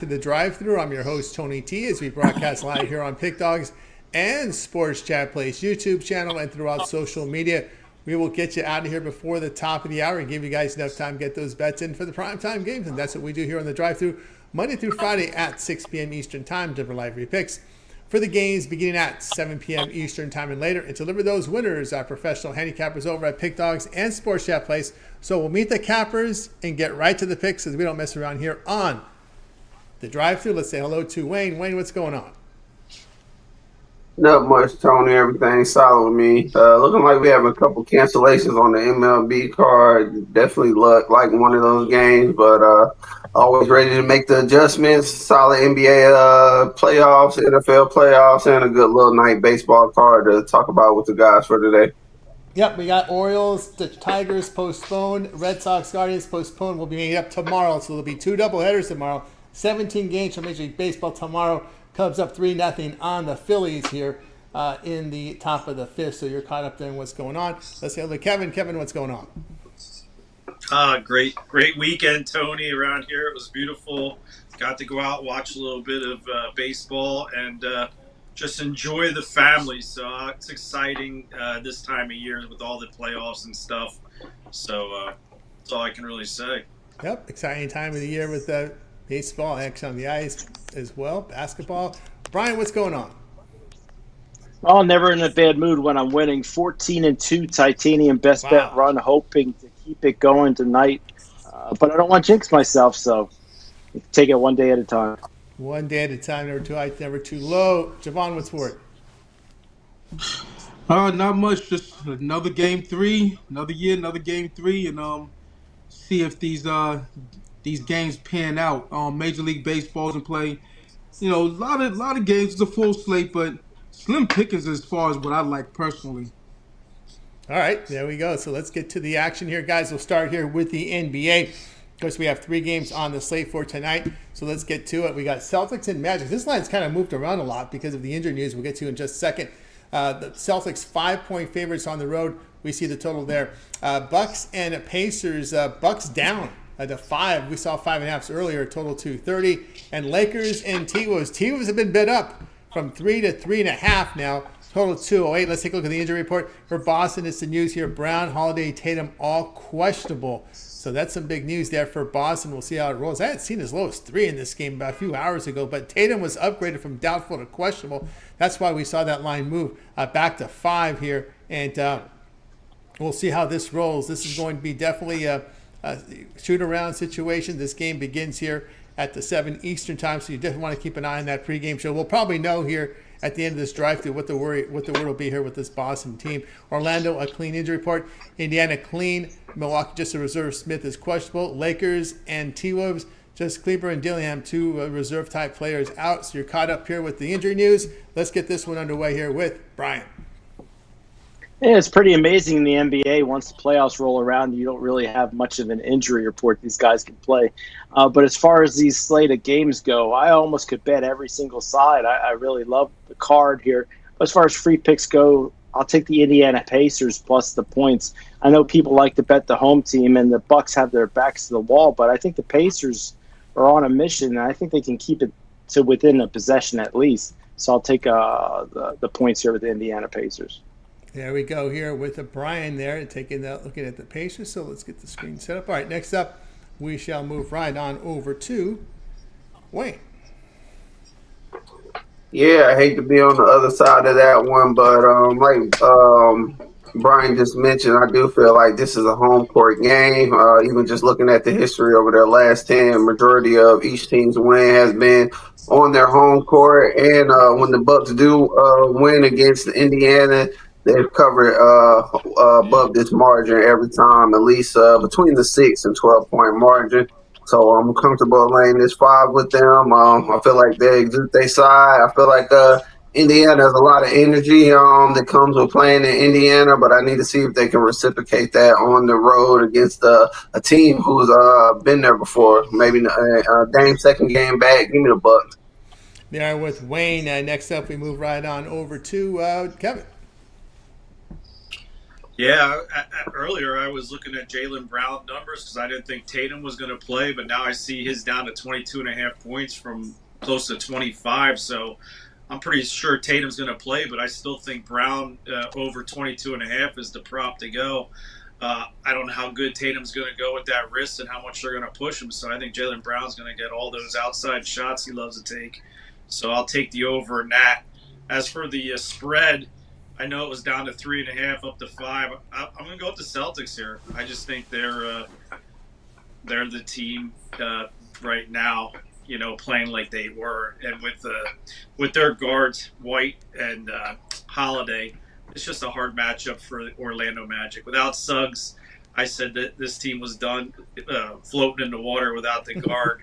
To the drive-thru. I'm your host Tony T as we broadcast live here on Pick Dogs and Sports Chat Place YouTube channel and throughout social media. We will get you out of here before the top of the hour and give you guys enough time to get those bets in for the primetime games, and that's what we do here on the drive-thru Monday through Friday at 6 p.m. Eastern Time. Deliver live picks for the games beginning at 7 p.m. Eastern Time and later, and deliver those winners, our professional handicappers over at Pick Dogs and Sports Chat Place. So we'll meet the cappers and get right to the picks as we don't mess around here on the drive-thru. Let's say hello to Wayne. Wayne, what's going on? Not much, Tony. Everything solid with me. Looking like we have a couple cancellations on the MLB card. Definitely like one of those games, but always ready to make the adjustments. Solid NBA playoffs, NFL playoffs, and a good little night baseball card to talk about with the guys for today. Yep, we got Orioles, the Tigers postponed, Red Sox, Guardians postponed. Will be made up tomorrow, so there'll be two doubleheaders tomorrow. 17 games from Major League Baseball tomorrow. Cubs up 3-0 on the Phillies here in the top of the fifth. So you're caught up there in what's going on. Let's say hello to Kevin. Kevin, what's going on? Great weekend, Tony, around here. It was beautiful. Got to go out, watch a little bit of baseball, and just enjoy the family. So it's exciting this time of year with all the playoffs and stuff. So that's all I can really say. Yep, exciting time of the year with baseball, action on the ice as well, basketball. Brian, what's going on? Oh, never in a bad mood when I'm winning. 14-2 titanium best bet run, hoping to keep it going tonight. But I don't want to jinx myself, so take it one day at a time. One day at a time, never too high, never too low. Javon, what's for it? Not much. Just another game three, another year, another game three, and see if these games pan out. Major League Baseball's in play. You know, a lot of games. It's a full slate, but slim pickings as far as what I like personally. All right, there we go. So let's get to the action here, guys. We'll start here with the NBA. Of course, we have three games on the slate for tonight, so let's get to it. We got Celtics and Magic. This line's kind of moved around a lot because of the injury news we'll get to in just a second. The Celtics 5-point favorites on the road. We see the total there. Bucks and Pacers. Bucks down to 5. We saw 5.5 earlier, total 230. And Lakers and T-Wolves. T-Wolves have been bid up from 3 to 3.5 now. Total 208. Let's take a look at the injury report. For Boston, it's the news here. Brown, Holiday, Tatum, all questionable. So that's some big news there for Boston. We'll see how it rolls. I had seen as low as 3 in this game about a few hours ago, but Tatum was upgraded from doubtful to questionable. That's why we saw that line move back to 5 here. And we'll see how this rolls. This is going to be definitely a shoot-around situation. This game begins here at the 7 Eastern time, so you definitely want to keep an eye on that pregame show. We'll probably know here at the end of this drive-through what the word will be here with this Boston team. Orlando, a clean injury report. Indiana, clean. Milwaukee, just a reserve. Smith is questionable. Lakers and T-Wolves, just Kleber and Dillingham, 2 reserve-type players out. So you're caught up here with the injury news. Let's get this one underway here with Brian. Yeah, it's pretty amazing in the NBA. Once the playoffs roll around, you don't really have much of an injury report these guys can play. But as far as these slate of games go, I almost could bet every single side. I really love the card here. But as far as free picks go, I'll take the Indiana Pacers plus the points. I know people like to bet the home team, and the Bucks have their backs to the wall, but I think the Pacers are on a mission, and I think they can keep it to within a possession at least. So I'll take the points here with the Indiana Pacers. There we go here with Brian there looking at the Pacers. So let's get the screen set up. All right, next up, we shall move right on over to Wayne. Yeah, I hate to be on the other side of that one, but like Brian just mentioned, I do feel like this is a home court game. Even just looking at the history over their last 10, majority of each team's win has been on their home court. And when the Bucks do win against Indiana, they've covered above this margin every time, at least between the 6 and 12-point margin. So I'm comfortable laying this 5 with them. I feel like they exude their side. I feel like Indiana has a lot of energy that comes with playing in Indiana, but I need to see if they can reciprocate that on the road against a team who's been there before. Maybe Dame's second game back. Give me the Bucks. There with Wayne. Next up, we move right on over to Kevin. Yeah, earlier I was looking at Jaylen Brown numbers because I didn't think Tatum was going to play, but now I see his down to 22.5 points from close to 25. So I'm pretty sure Tatum's going to play, but I still think Brown over 22.5 is the prop to go. I don't know how good Tatum's going to go with that wrist and how much they're going to push him. So I think Jaylen Brown's going to get all those outside shots he loves to take. So I'll take the over in that. As for the spread, I know it was down to 3.5 up to 5. I'm going to go with the Celtics here. I just think they're the team right now, playing like they were, and with their guards White and Holiday, it's just a hard matchup for Orlando Magic. Without Suggs, I said that this team was done floating in the water without the guard.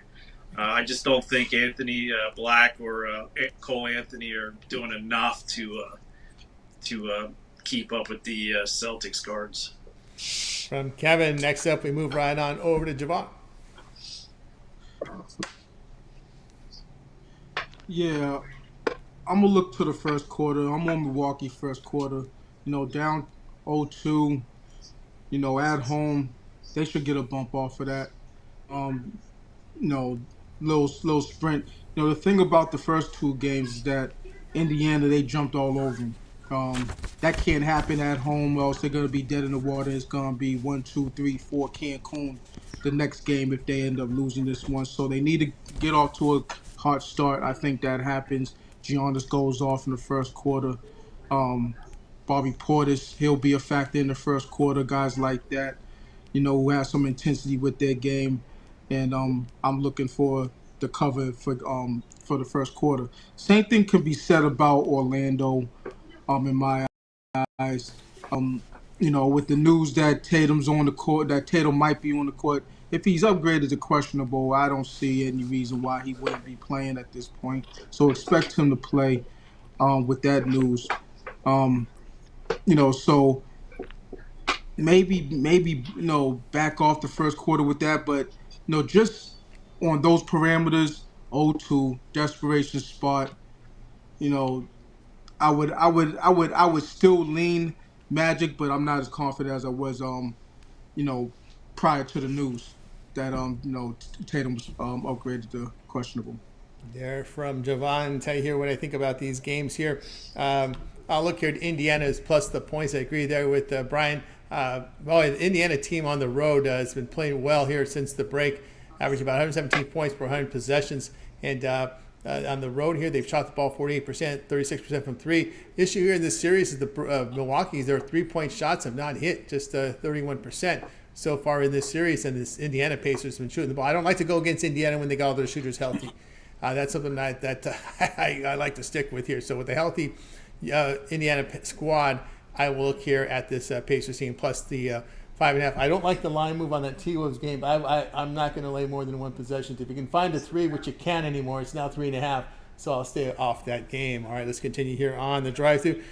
I just don't think Anthony Black or Cole Anthony are doing enough to keep up with the Celtics guards. From Kevin, next up we move right on over to Javon. Yeah, I'm going to look to the first quarter. I'm on Milwaukee first quarter. Down 0-2, at home. They should get a bump off of that. Little sprint. The thing about the first two games is that Indiana, they jumped all over them. That can't happen at home, else they're going to be dead in the water. It's going to be 1, 2, 3, 4 Cancun the next game if they end up losing this one. So they need to get off to a hot start. I think that happens. Giannis goes off in the first quarter. Bobby Portis, he'll be a factor in the first quarter. Guys like that, who have some intensity with their game. And I'm looking for the cover for the first quarter. Same thing could be said about Orlando, in my eyes. With the news that Tatum's on the court, that Tatum might be on the court. If he's upgraded to questionable, I don't see any reason why he wouldn't be playing at this point. So expect him to play with that news. So maybe back off the first quarter with that, but just on those parameters, 0-2 desperation spot. I would still lean Magic, but I'm not as confident as I was prior to the news that Tatum was upgraded to questionable. There from Javon. Tell you here what I think about these games here. I'll look here at Indiana's plus the points. I agree there with Brian. The Indiana team on the road has been playing well here since the break, averaging about 117 points per 100 possessions. And on the road here, they've shot the ball 48%, 36% from three. The issue here in this series is the Milwaukee's, their three-point shots have not hit, just 31% so far in this series. And this Indiana Pacers have been shooting the ball. I don't like to go against Indiana when they got all their shooters healthy. That's something that I like to stick with here. So with the healthy Indiana squad, I will look here at this Pacers team plus the 5.5. I don't like the line move on that T-Wolves game, but I'm not going to lay more than one possession. If you can find a 3, which you can't anymore, it's now 3.5, so I'll stay off that game. All right, let's continue here on the drive-thru.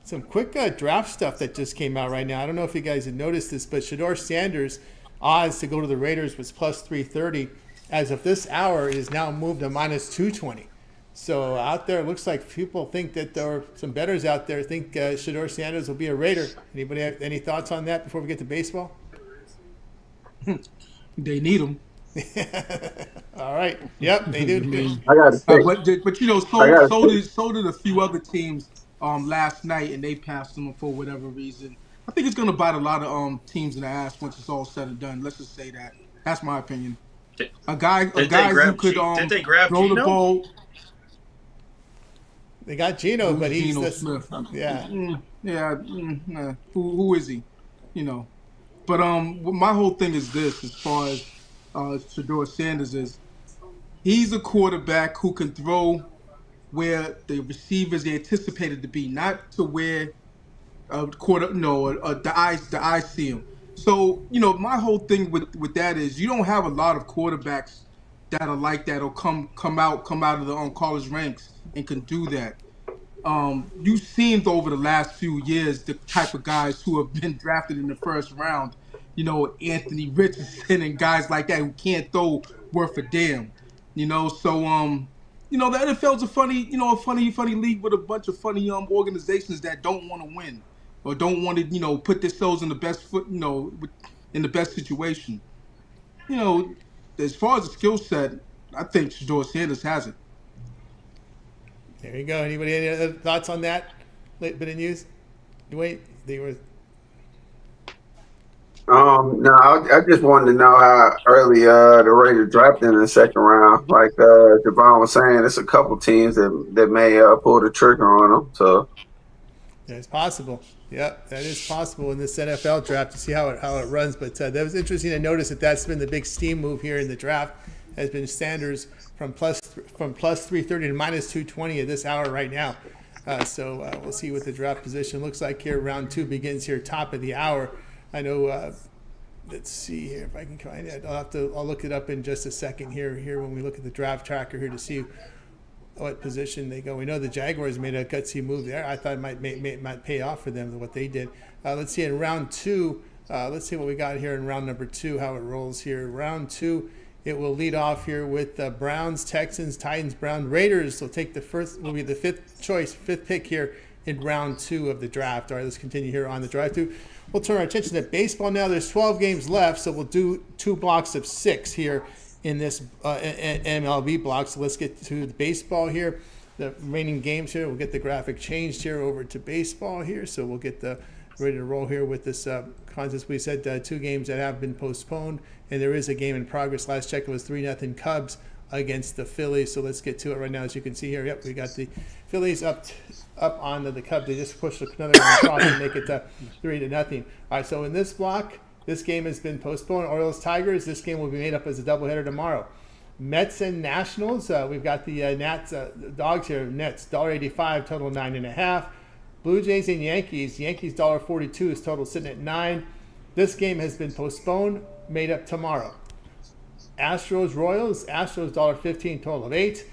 Some quick draft stuff that just came out right now. I don't know if you guys had noticed this, but Shedeur Sanders' odds to go to the Raiders was plus 330. As of this hour, it is now moved to minus 220. So out there, it looks like people think that there are some bettors out there think Shedeur Sanders will be a Raider. Anybody have any thoughts on that before we get to baseball? They need him. All right. Yep, they do. I got to say, so did a few other teams last night, and they passed him for whatever reason. I think it's going to bite a lot of teams in the ass once it's all said and done. Let's just say that. That's my opinion. A guy who could did they grab throw Geno? the ball. They got Geno, but he's Geno this, Smith. Yeah. Who is he? But my whole thing is this: as far as Shedeur Sanders is, he's a quarterback who can throw where the receivers anticipated to be, not to where the eyes see him. So my whole thing with that is you don't have a lot of quarterbacks that are like that or come out of the college ranks and can do that. You've seen over the last few years the type of guys who have been drafted in the first round, Anthony Richardson and guys like that who can't throw worth a damn. So the NFL's a funny league with a bunch of funny organizations that don't want to win. or don't want to, put themselves in the best in the best situation. You know, as far as the skill set, I think Shador Sanders has it. There you go. Anybody any other thoughts on that? Bit of news? Wait, they were. No, I just wanted to know how early the Raiders drafted in the second round. Like Javon was saying, it's a couple teams that may pull the trigger on them. So It's possible. Yep, that is possible in this NFL draft to see how it runs. But that was interesting to notice that's been the big steam move here in the draft. Has been Sanders from plus 330 to minus 220 at this hour right now. So we'll see what the draft position looks like here. Round 2 begins here, top of the hour. I know. Let's see here if I can find it. I'll look it up in just a second here when we look at the draft tracker here to see what position they go. We know the Jaguars made a gutsy move there. I thought it might pay off for them what they did. Let's see in round 2. Let's see what we got here in round number 2. How it rolls here. Round 2. It will lead off here with the Browns, Texans, Titans, Browns, Raiders. Will take the first. Will be the fifth pick here in round 2 of the draft. All right, let's continue here on the drive through. We'll turn our attention to baseball now. There's 12 games left, so we'll do 2 blocks of 6 here in this MLB block. So let's get to the baseball here. The remaining games here, we'll get the graphic changed here over to baseball here. So we'll get ready to roll here with this contest. We said 2 games that have been postponed, and there is a game in progress. Last check it was 3-0 Cubs against the Phillies. So let's get to it right now. As you can see here, yep, we got the Phillies up onto the Cubs. They just pushed another one across and make it 3-0. All right, so in this block, this game has been postponed. Orioles Tigers. This game will be made up as a doubleheader tomorrow. Mets and Nationals. We've got the Nats dogs here. Nets $1.85, total 9.5. Blue Jays and Yankees. Yankees $1.42 is total sitting at 9. This game has been postponed, made up tomorrow. Astros Royals. Astros $1.15, total of 8.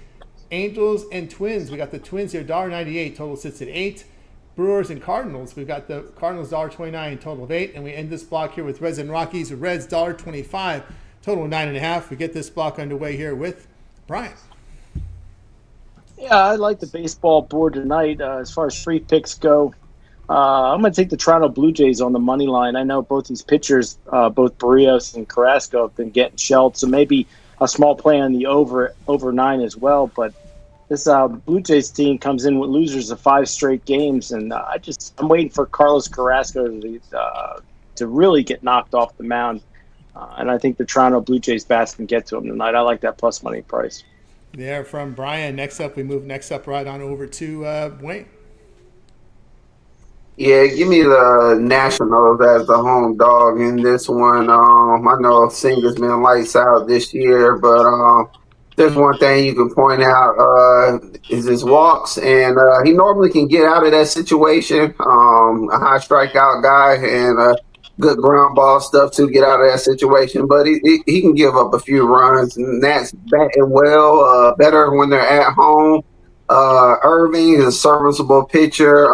Angels and Twins. We got the Twins here $1.98, total sits at 8. Brewers and Cardinals. We've got the Cardinals $1.29, total of 8. And we end this block here with Reds and Rockies. Reds $1.25, total of 9.5. We get this block underway here with Brian. Yeah, I like the baseball board tonight. As far as free picks go, I'm going to take the Toronto Blue Jays on the money line. I know both these pitchers, both Barrios and Carrasco, have been getting shelled, so maybe a small play on the over 9 as well. But this Blue Jays team comes in with losers of 5 straight games, and I'm waiting for Carlos Carrasco to really get knocked off the mound. And I think the Toronto Blue Jays bats can get to him tonight. I like that plus money price. There from Brian. Next up, we move right on over to Wayne. yeah, give me the Nationals as the home dog in this one. I know Singer's been lights out this year, but there's one thing you can point out is his walks, and he normally can get out of that situation. A high strikeout guy and good ground ball stuff to get out of that situation, but he can give up a few runs, and that's batting well, better when they're at home. Irving is a serviceable pitcher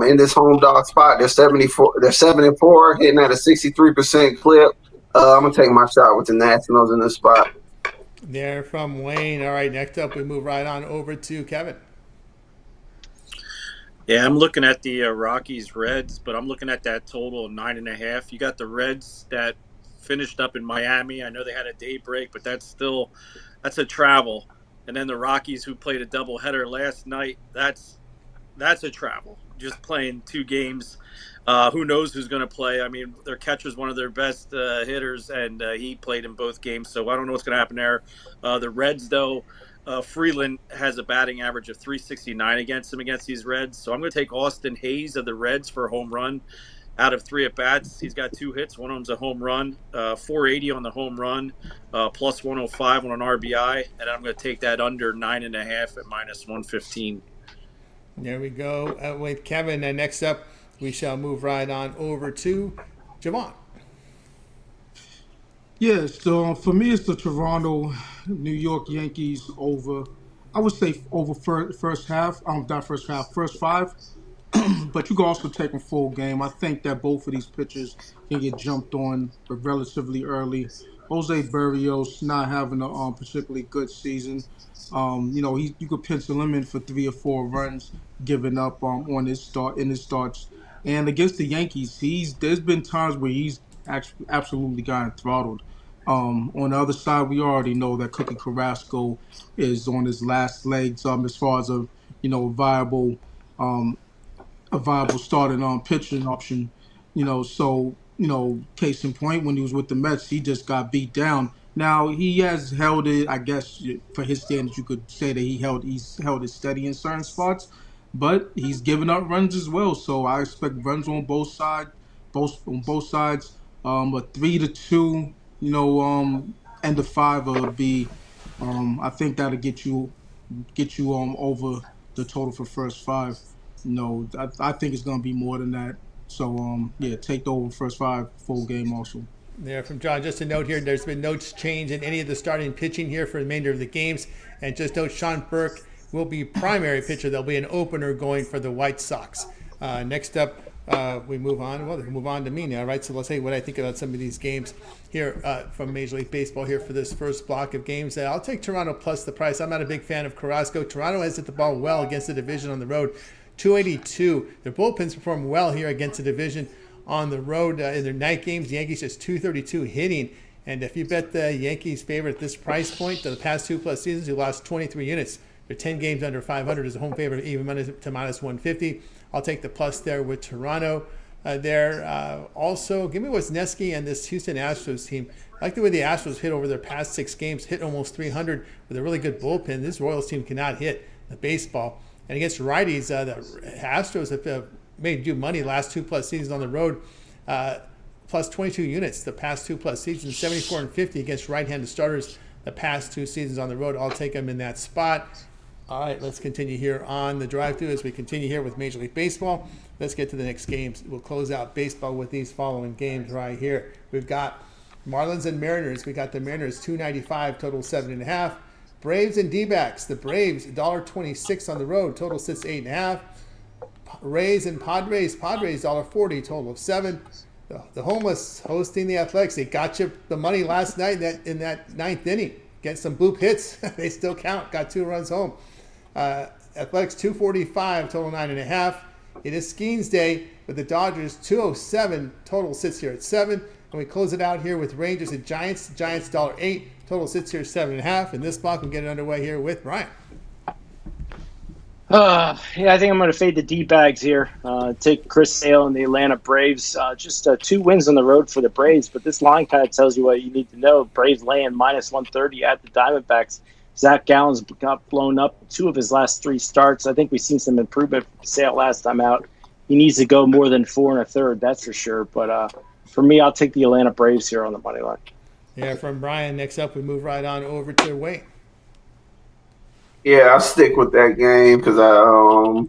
in this home dog spot. They're 74. They're 7-4, hitting at a 63% clip. I'm gonna take my shot with the Nationals in this spot. There from Wayne. All right, next up, we move right on over to Kevin. Yeah, I'm looking at the Rockies Reds, but I'm looking at that total of 9.5. You got the Reds that finished up in Miami. I know they had a day break, but that's a travel. And then the Rockies, who played a doubleheader last night, that's a travel. Just playing 2 games. Who knows who's going to play? I mean, their catcher's one of their best hitters, and he played in both games. So I don't know what's going to happen there. The Reds, though, Freeland has a batting average of 369 against these Reds. So I'm going to take Austin Hayes of the Reds for a home run. Out of 3 at-bats, he's got 2 hits. One of them's a home run, 480 on the home run, plus 105 on an RBI. And I'm going to take that under 9.5 at minus 115. There we go with Kevin. And next up, we shall move right on over to Javon. Yeah, so for me, it's the Toronto, New York Yankees over. I would say over first half. Not first half, first 5. But you can also take a full game. I think that both of these pitchers can get jumped on relatively early. Jose Barrios not having a particularly good season. You could pencil him in for 3 or 4 runs, giving up on his starts. And against the Yankees, there's been times where he's actually absolutely gotten throttled. On the other side, we already know that Cookie Carrasco is on his last legs as far as a viable um, starting pitching option. So case in point, when he was with the Mets, he just got beat down. Now he has held it, I guess, for his standards, you could say that he's held it steady in certain spots, but he's given up runs as well. So I expect runs on both sides. A 3-2, end of five would be. I think that'll get you over the total for first five. No, I think it's gonna be more than that. So yeah, take the over first five full game also. There from John. Just a note here, there's been no change in any of the starting pitching here for the remainder of the games. And just note, Sean Burke will be primary pitcher. There'll be an opener going for the White Sox. Next up, we move on. Well, we move on to me now, right? So let's say what I think about some of these games here from Major League Baseball here for this first block of games. I'll take Toronto plus the price. I'm not a big fan of Carrasco. Toronto has hit the ball well against the division on the road. 282. Their bullpens perform well here against the division on the road in their night games. The Yankees just 232 hitting. And if you bet the Yankees favorite at this price point, the past 2+ seasons, you lost 23 units. They're 10 games under 500 as a home favorite, even money to minus 150. I'll take the plus there with Toronto there. Also, give me Wisniewski and this Houston Astros team. I like the way the Astros hit over their past 6 games, hit almost 300 with a really good bullpen. This Royals team cannot hit the baseball. And against righties, the Astros have made you money last 2+ seasons on the road, plus 22 units the past 2+ seasons, 74 and 50 against right-handed starters the past 2 seasons on the road. I'll take them in that spot. All right, let's continue here on the drive-thru as we continue here with Major League Baseball. Let's get to the next games. We'll close out baseball with these following games right here. We've got Marlins and Mariners. We got the Mariners 295, total 7.5. Braves and D-backs. The Braves $1.26 on the road, total sits 8.5. Rays and Padres. Padres $1.40, total of 7. The homeless hosting the Athletics. They got you the money last night in that ninth inning. Get some bloop hits. They still count. Got 2 runs home. Athletics 245, total 9.5. It is Skeens Day with the Dodgers 207, total sits here at 7. And we close it out here with Rangers and Giants. Giants $1.08, total sits here 7.5. And this block will get it underway here with Brian. Yeah, I think I'm going to fade the D-bags here. Take Chris Sale and the Atlanta Braves. Just 2 wins on the road for the Braves, but this line kind of tells you what you need to know. Braves laying minus 130 at the Diamondbacks. Zach Gallen's got blown up 2 of his last 3 starts. I think we've seen some improvement from Sale last time out. He needs to go more than 4 1/3, that's for sure. But for me, I'll take the Atlanta Braves here on the money line. Yeah, from Brian. Next up, we move right on over to Wayne. Yeah, I'll stick with that game because I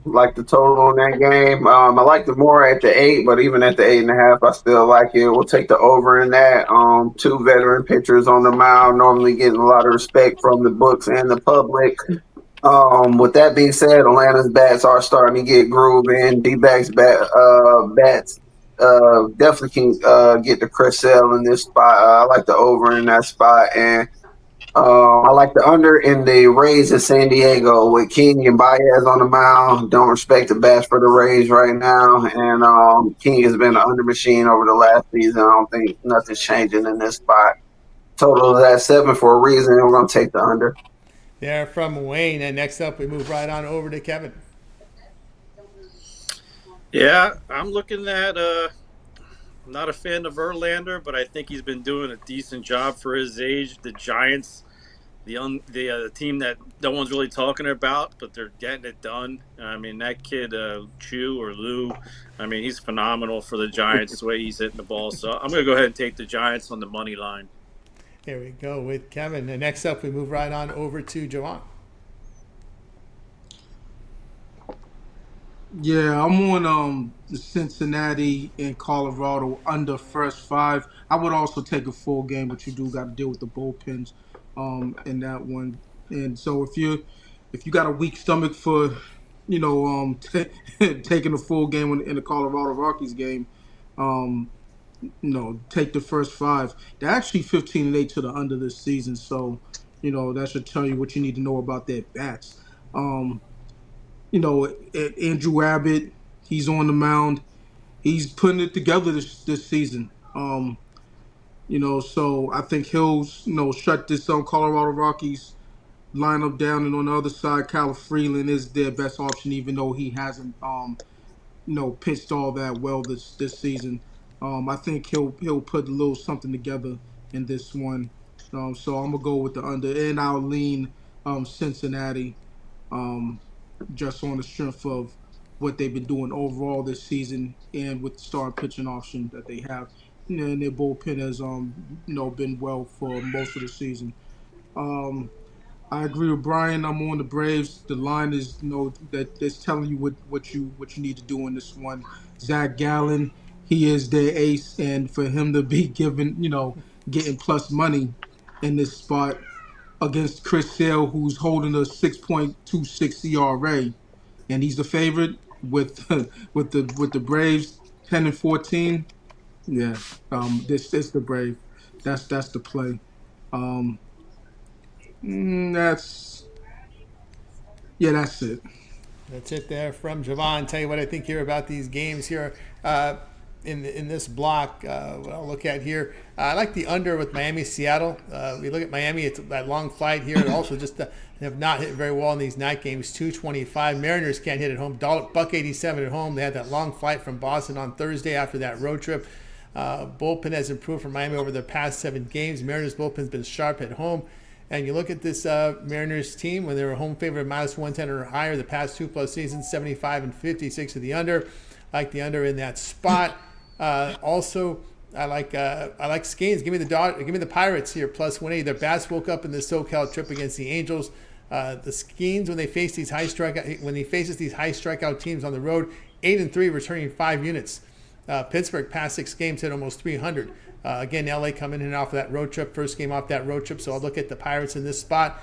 like the total on that game. I like the more at the 8, but even at the 8.5, I still like it. We'll take the over in that. 2 veteran pitchers on the mound, normally getting a lot of respect from the books and the public. With that being said, Atlanta's bats are starting to get grooving. D-backs bats definitely can get the Chris Sale in this spot. I like the over in that spot, and I like the under in the Rays in San Diego with King and Baez on the mound. Don't respect the bats for the Rays right now. And King has been an under machine over the last season. I don't think nothing's changing in this spot. Total of that 7 for a reason. We're going to take the under. There from Wayne. And next up, we move right on over to Kevin. Yeah, I'm looking at I'm not a fan of Verlander, but I think he's been doing a decent job for his age. The Giants, the team that no one's really talking about, but they're getting it done. I mean, that kid, Chu or Lou, I mean, he's phenomenal for the Giants, the way he's hitting the ball. So I'm going to go ahead and take the Giants on the money line. Here we go with Kevin. And next up, we move right on over to Joanne. Yeah, I'm on Cincinnati and Colorado under first 5. I would also take a full game, but you do got to deal with the bullpens in that one. And so if you got a weak stomach for taking a full game in the Colorado Rockies game, take the first 5. They're actually 15-8 to the under this season, so that should tell you what you need to know about their bats. Andrew Abbott, he's on the mound. he's putting it together this season. So I think he'll shut this Colorado Rockies lineup down, and on the other side, Kyle Freeland is their best option, even though he hasn't pitched all that well this season. I think he'll put a little something together in this one. So I'm gonna go with the under, and I'll lean Cincinnati, just on the strength of what they've been doing overall this season, and with the star pitching option that they have. And their bullpen has been well for most of the season. I agree with Brian. I'm on the Braves. The line is that's telling you what you need to do in this one. Zach Gallen, he is their ace, and for him to be given getting plus money in this spot against Chris Sale, who's holding a 6.26 ERA, and he's the favorite with with the Braves 10-14. Yeah, this is the Brave. That's the play. That's it. That's it there from Javon. Tell you what I think here about these games here in this block. What I'll look at here. I like the under with Miami, Seattle. We look at Miami. It's that long flight here. And also just have not hit very well in these night games. 225. Mariners can't hit at home. $1.87 at home. They had that long flight from Boston on Thursday after that road trip. Bullpen has improved for Miami over the past 7 games. Mariners bullpen's been sharp at home. And you look at this Mariners team when they were home favorite minus 110 or higher the past 2+ seasons, 75-56 of the under. I like the under in that spot. Also, I like Skeens. Give me the Pirates here plus 180. Their bats woke up in the SoCal trip against the Angels. The Skeens when he faces these high strikeout teams on the road, 8-3, returning 5 units. Pittsburgh past 6 games hit almost 300. Again, LA coming in and off of that road trip, first game off that road trip. So I'll look at the Pirates in this spot.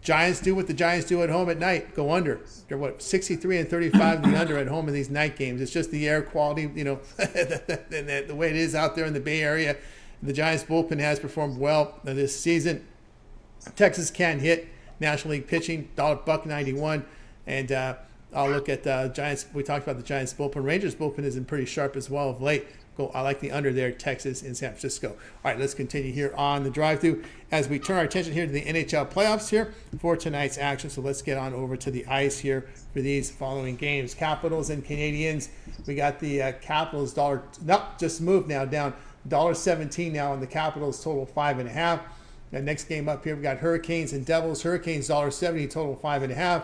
Giants do what the Giants do at home at night. Go under. They're 63-35 the under at home in these night games. It's just the air quality, the way it is out there in the Bay Area. The Giants bullpen has performed well this season. Texas can't hit. National League pitching, $1.91. And I'll look at the Giants. We talked about the Giants bullpen. Rangers bullpen has been pretty sharp as well of late. I like the under there, Texas and San Francisco. All right, let's continue here on the drive-through as we turn our attention here to the NHL playoffs here for tonight's action. So let's get on over to the ice here for these following games. Capitals and Canadiens. We got the Capitals just moved now down $1.17 now on the Capitals, total 5.5. The next game up here, we got Hurricanes and Devils. Hurricanes $1.70, total 5.5.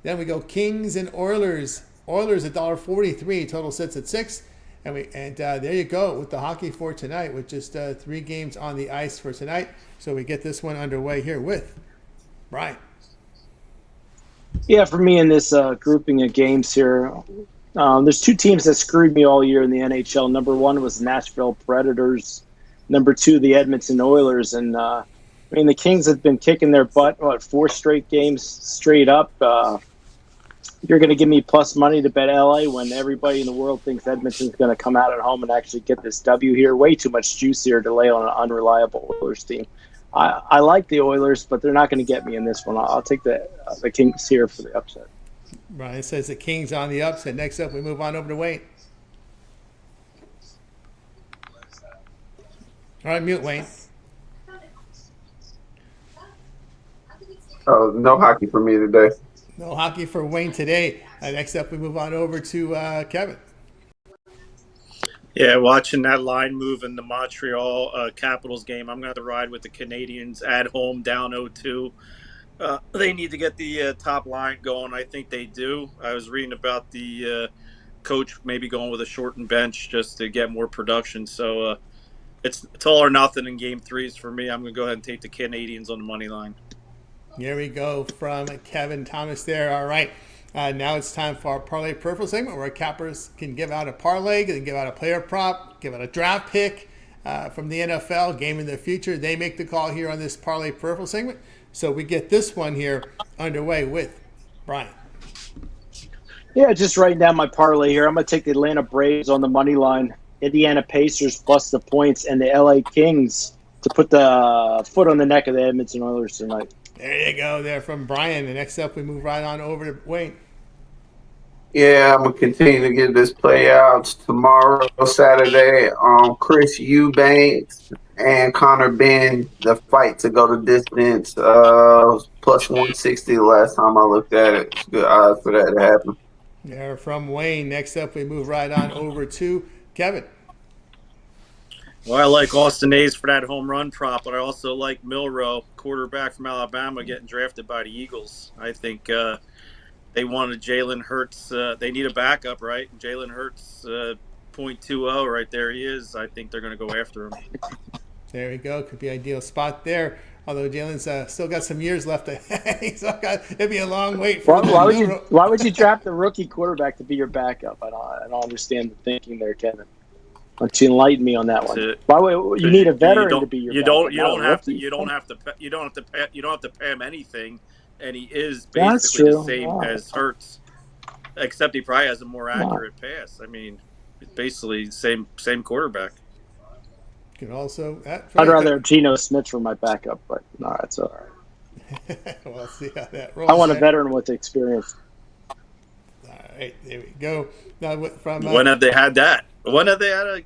Then we go Kings and Oilers. Oilers $1.43, total sits at 6. And there you go with the hockey for tonight, with just 3 games on the ice for tonight. So we get this one underway here with Brian. Yeah, for me in this grouping of games here, there's 2 teams that screwed me all year in the NHL. Number 1 was Nashville Predators. Number 2, the Edmonton Oilers. And the Kings have been kicking their butt, 4 straight games straight up. You're going to give me plus money to bet LA when everybody in the world thinks Edmonton's going to come out at home and actually get this W here. Way too much juice here to lay on an unreliable Oilers team. I like the Oilers, but they're not going to get me in this one. I'll take the Kings here for the upset. Brian says the Kings on the upset. Next up, we move on over to Wayne. All right, mute Wayne. Oh, no hockey for me today. No hockey for Wayne today. Next up, we move on over to Kevin. Yeah, watching that line move in the Montreal Capitals game, I'm going to have to ride with the Canadiens at home down 0-2. They need to get the top line going. I think they do. I was reading about the coach maybe going with a shortened bench just to get more production. So it's all or nothing in game 3s for me. I'm going to go ahead and take the Canadiens on the money line. Here we go from Kevin Thomas there. All right. Now it's time for our Parlay Peripheral segment where cappers can give out a parlay, can give out a player prop, give out a draft pick from the NFL, game in the future. They make the call here on this Parlay Peripheral segment. So we get this one here underway with Brian. Yeah, just writing down my parlay here. I'm going to take the Atlanta Braves on the money line, Indiana Pacers plus the points, and the LA Kings to put the foot on the neck of the Edmonton Oilers tonight. There you go there from Brian. And next up, we move right on over to Wayne. Yeah, I'm gonna continue to get this play out tomorrow, Saturday. Chris Eubanks and Connor Ben, the fight to go the distance. Plus 160 the last time I looked at it. It's good odds for that to happen. Yeah, from Wayne. Next up, we move right on over to Kevin. Well, I like Austin A's for that home run prop, but I also like Milroe, quarterback from Alabama, getting drafted by the Eagles. I think they wanted Jalen Hurts. They need a backup, right? Jalen Hurts, .20 right there he is. I think they're going to go after him. There we go. Could be an ideal spot there. Although Jalen's still got some years left. It'd be a long wait for why would you draft a rookie quarterback to be your backup? I don't understand the thinking there, Kevin. Why don't you enlighten me on that one? Why would you need a veteran to be your backup? You don't have to pay him anything, and he is basically the same as Hurts, except he probably has a more accurate pass. I mean, it's basically the same quarterback. Can also. I'd rather have Geno Smith for my backup, but no, that's all right. We'll see how that rolls. I want a veteran with experience. All right, there we go. Now, when have they had that? When have they had a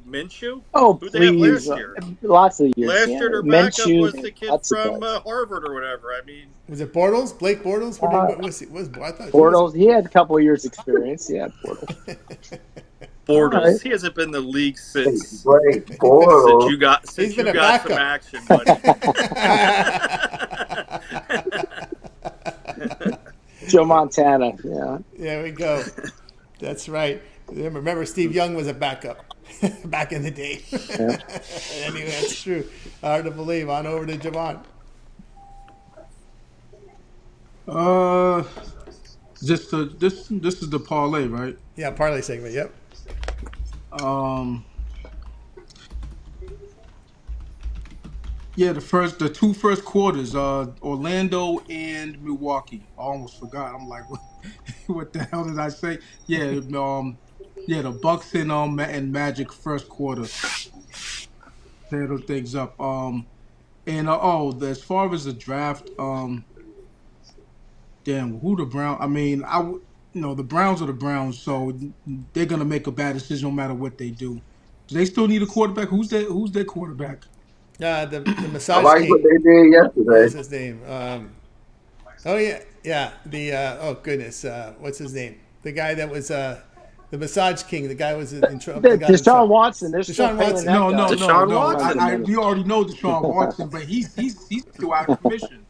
Minshew? Oh, who'd they have last year? Lots of years. Last year, their backup was the kid from Harvard or whatever. I mean, was it Bortles? Blake Bortles? I thought Bortles. He had a couple of years' experience. Yeah, Bortles. Bortles. Right. He hasn't been in the league since Bortles. you got some action, buddy. Joe Montana. Yeah. There we go. That's right. Remember, Steve Young was a backup back in the day. Yeah. Anyway, that's true. Hard to believe. On over to Javon. This is the parlay, right? Yeah, parlay segment. Yep. Yeah, the two first quarters, Orlando and Milwaukee. I almost forgot. I'm like, what the hell did I say? Yeah, the Bucks and Magic first quarter. Settle things up. As far as the draft, who the Browns? I mean, the Browns are the Browns, so they're gonna make a bad decision no matter what they do. Do they still need a quarterback? Who's their quarterback? The massage. I like king. what they did yesterday. What's his name? What's his name? The guy that was the massage king. The guy was in trouble. Deshaun Watson. Deshaun Watson. No. Watson. We already know Deshaun Watson, but he's still out of commission.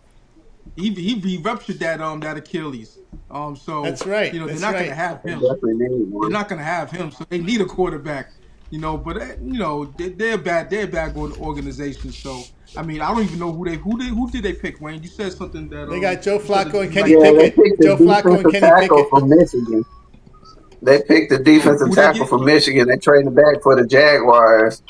He ruptured that Achilles. So that's right. They're not going to have him. They're not going to have him. So they need a quarterback. But they're bad organization. So I mean, I don't even know who did they pick, Wayne? You said something that they got Joe Flacco and Kenny Pickett. Joe Flacco and Kenny Pickett from Michigan. They picked the defensive tackle from Michigan. They traded back for the Jaguars.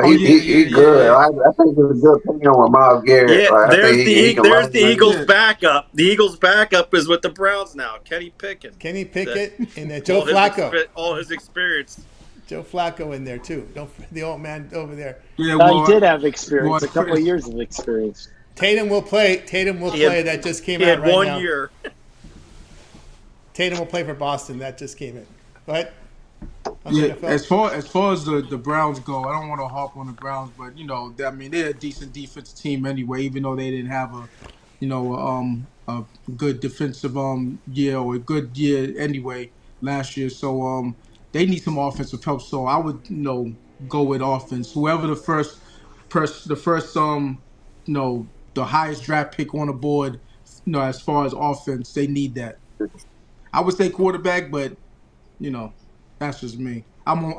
He good. Yeah. I think it's a good opinion with Myles Garrett. Yeah, there's the Eagles' backup. The Eagles' backup is with the Browns now. Kenny Pickett and Joe Flacco. All his experience. Joe Flacco in there too. The old man over there. Yeah, he did have experience. A couple of years of experience. Tatum will play. That just came out right now. He had 1 year. Tatum will play for Boston. That just came in. Go ahead. As far as the Browns go, I don't want to harp on the Browns, but they're a decent defensive team anyway. Even though they didn't have a good defensive year or a good year anyway last year, so they need some offensive help. So I would go with offense. Whoever the first the highest draft pick on the board, as far as offense, they need that. I would say quarterback, but that's just me. I'm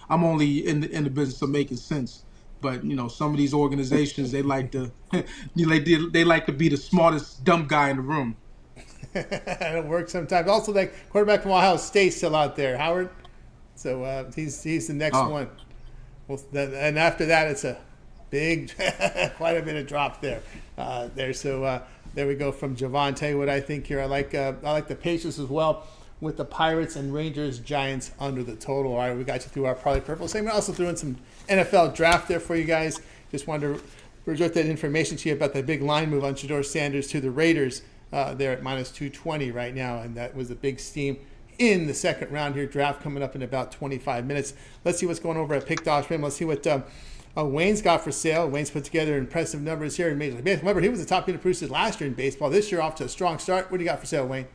only in the business of making sense. But some of these organizations, they like to they like to be the smartest dumb guy in the room. It'll work sometimes. Also, that quarterback from Ohio State still out there, Howard. So he's the next one. Well, and after that, it's a big, quite a bit of drop there. So there we go from Javon. Tell you what I think here. I like the Patriots as well with the Pirates and Rangers, Giants under the total. All right, we got you through our Parlay Purple segment. Also threw in some NFL draft there for you guys. Just wanted to report that information to you about the big line move on Shedeur Sanders to the Raiders. They're at minus 220 right now, and that was a big steam in the second round here. Draft coming up in about 25 minutes. Let's see what's going over at Pick Dodge. Let's see what Wayne's got for sale. Wayne's put together impressive numbers here in Major League Baseball. Remember, he was the top unit producer last year in baseball. This year off to a strong start. What do you got for sale, Wayne?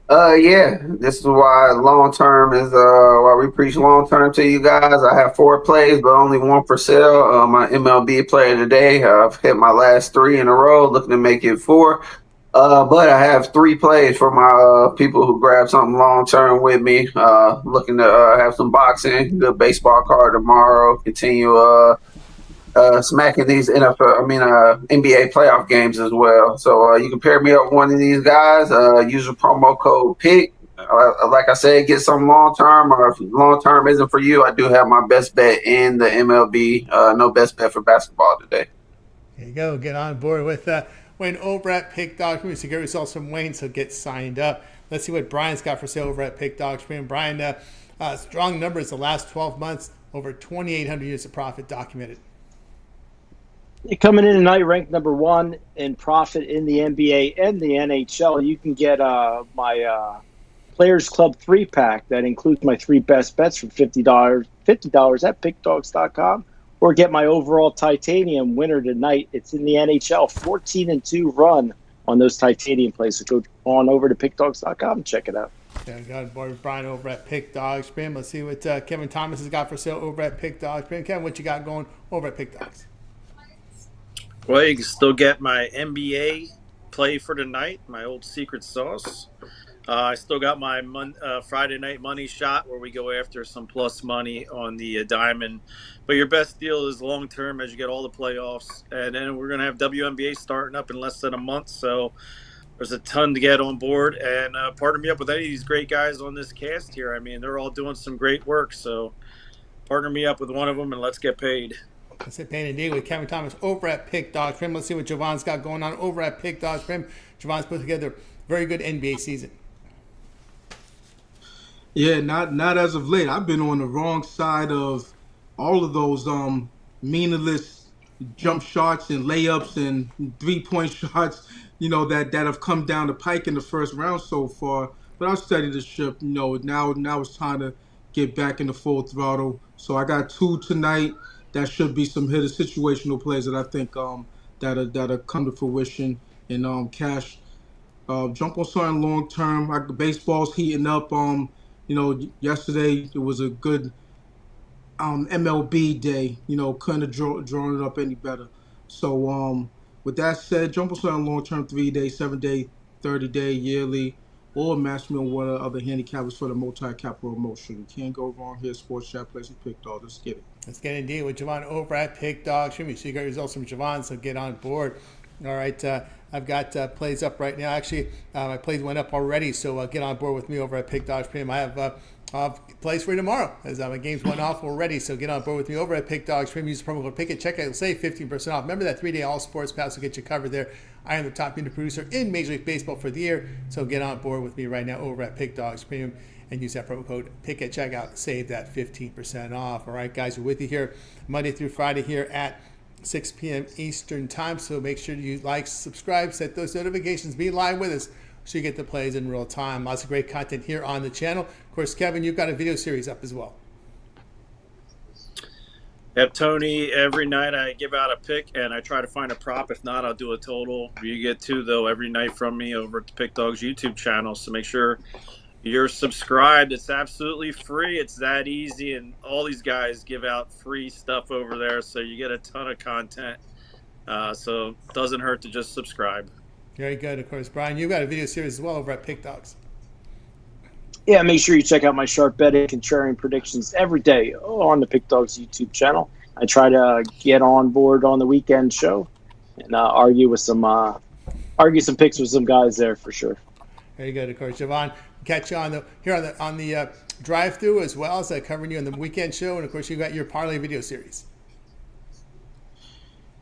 Yeah, this is why long term is why we preach long term to you guys. I have 4 plays, but only 1 for sale. My MLB player today, I've hit my last 3 in a row, looking to make it 4. But I have 3 plays for my people who grab something long term with me. Looking to have some boxing, good baseball card tomorrow. Continue smacking these NBA playoff games as well. So you can pair me up with one of these guys. Use a promo code PICK. Like I said, get some long term, or if long term isn't for you, I do have my best bet in the MLB. No best bet for basketball today. There you go. Get on board with Wayne over at Pick Dogs. We get results from Wayne, so get signed up. Let's see what Brian's got for sale over at Pick Dogs. Brian, strong numbers the last 12 months, over 2,800 units of profit documented. Coming in tonight, ranked number 1 in profit in the NBA and the NHL. You can get my Players Club 3-pack that includes my 3 best bets for $50 at pickdogs.com, or get my overall titanium winner tonight. It's in the NHL, 14-2 run on those titanium plays. So go on over to pickdogs.com and check it out. Yeah, got board with Brian over at Pick Dogs. Let's see what Kevin Thomas has got for sale over at Pick Dogs. Kevin, what you got going over at Pick Dogs? Well, you can still get my NBA play for tonight, my old secret sauce. I still got my Friday night money shot where we go after some plus money on the diamond. But your best deal is long term as you get all the playoffs. And then we're going to have WNBA starting up in less than a month. So there's a ton to get on board. And partner me up with any of these great guys on this cast here. I mean, they're all doing some great work. So partner me up with one of them and let's get paid. Let's hit pain indeed with Kevin Thomas over at Pick Dogs. Let's see what Javon's got going on over at Pick Dogs. Javon's put together a very good NBA season. Yeah, not as of late. I've been on the wrong side of all of those meaningless jump shots and layups and 3-point shots, that have come down the pike in the first round so far. But I've steadied the ship. Now it's time to get back into full throttle. So I got 2 tonight. That should be some hidden situational plays that I think that'll come to fruition and cash. Jump on something long term. Baseball's heating up. Yesterday it was a good MLB day. Couldn't have drawn it up any better. So with that said, jump on something long term, 3-day, 7-day, 30-day, yearly, or match me on one of the other handicappers for the multi-cap promotion. You can't go wrong here. Sports Chat Plays and Pick Dogs. Let's get it. Let's get indeed with Javon over at Pick Dogs. So you got results from Javon, so get on board. All right, I've got plays up right now. Actually, my plays went up already, so get on board with me over at Pick Dogs Premium. I have plays for you tomorrow, as my games went off already, so get on board with me over at Pick Dogs Premium. Use the promo code PICK. Check out, save 15% off. Remember that 3-day all sports pass will get you covered there. I am the top unit producer in Major League Baseball for the year, so get on board with me right now over at Pick Dogs Premium and use that promo code PICK at checkout. Save that 15% off. All right, guys, we're with you here Monday through Friday here at 6 p.m. Eastern time. So make sure you like, subscribe, set those notifications, be live with us so you get the plays in real time. Lots of great content here on the channel. Of course, Kevin, you've got a video series up as well. Yep, Tony, every night I give out a pick and I try to find a prop. If not, I'll do a total. You get 2, though, every night from me over at the Pick Dogs YouTube channel. So make sure you're subscribed. It's absolutely free. It's that easy. And all these guys give out free stuff over there. So you get a ton of content. So it doesn't hurt to just subscribe. Very good. Of course, Brian, you've got a video series as well over at Pick Dogs. Yeah, make sure you check out my sharp betting contrarian predictions every day on the Pick Dogs YouTube channel. I try to get on board on the weekend show and argue some picks with some guys there for sure. Very good. Of course, Javon, catch you on the drive-through as well as covering you on the weekend show, and of course, you got your parlay video series.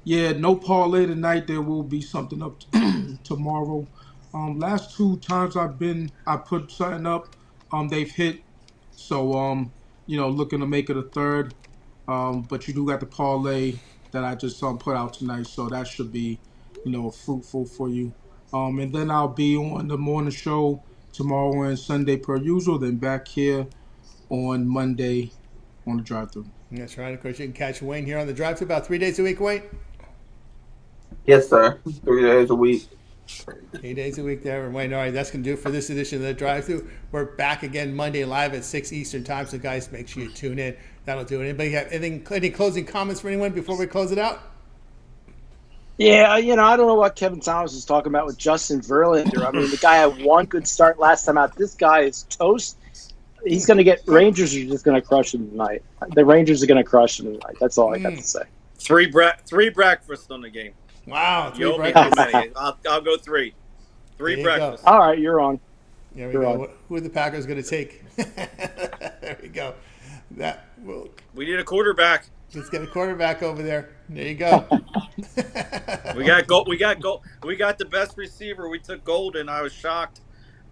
Yeah, no parlay tonight. There will be something up tomorrow. Last 2 times I put something up, they've hit. So looking to make it a third. But you do got the parlay that I just put out tonight, so that should be fruitful for you. And then I'll be on the morning show tomorrow and Sunday per usual. Then back here on Monday on the drive-thru. That's right. Of course, you can catch Wayne here on the drive through about 3 days a week, Wayne. Yes, sir. 3 days a week. 8 days a week there. And Wayne, all right, that's going to do it for this edition of the drive through. We're back again Monday live at 6 Eastern time. So, guys, make sure you tune in. That'll do it. Anybody have any closing comments for anyone before we close it out? Yeah, I don't know what Kevin Thomas was talking about with Justin Verlander. I mean, the guy had one good start last time out. This guy is toast. He's going to get – Rangers are just going to crush him tonight. The Rangers are going to crush him tonight. That's all I got to say. Three breakfasts on the game. Wow. You owe me too many. I'll go three. Three breakfasts. All right, you're on. There we go. Who are the Packers going to take? There we go. We need a quarterback. Let's get a quarterback over there. There you go. We got gold. We got the best receiver. We took Golden. I was shocked.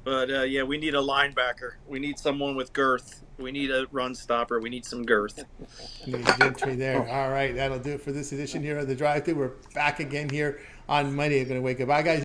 But, we need a linebacker. We need someone with girth. We need a run stopper. We need some girth. Gentry there. All right, that'll do it for this edition here of the Drive-Thru. We're back again here on Monday. I'm going to wake up. Bye, guys.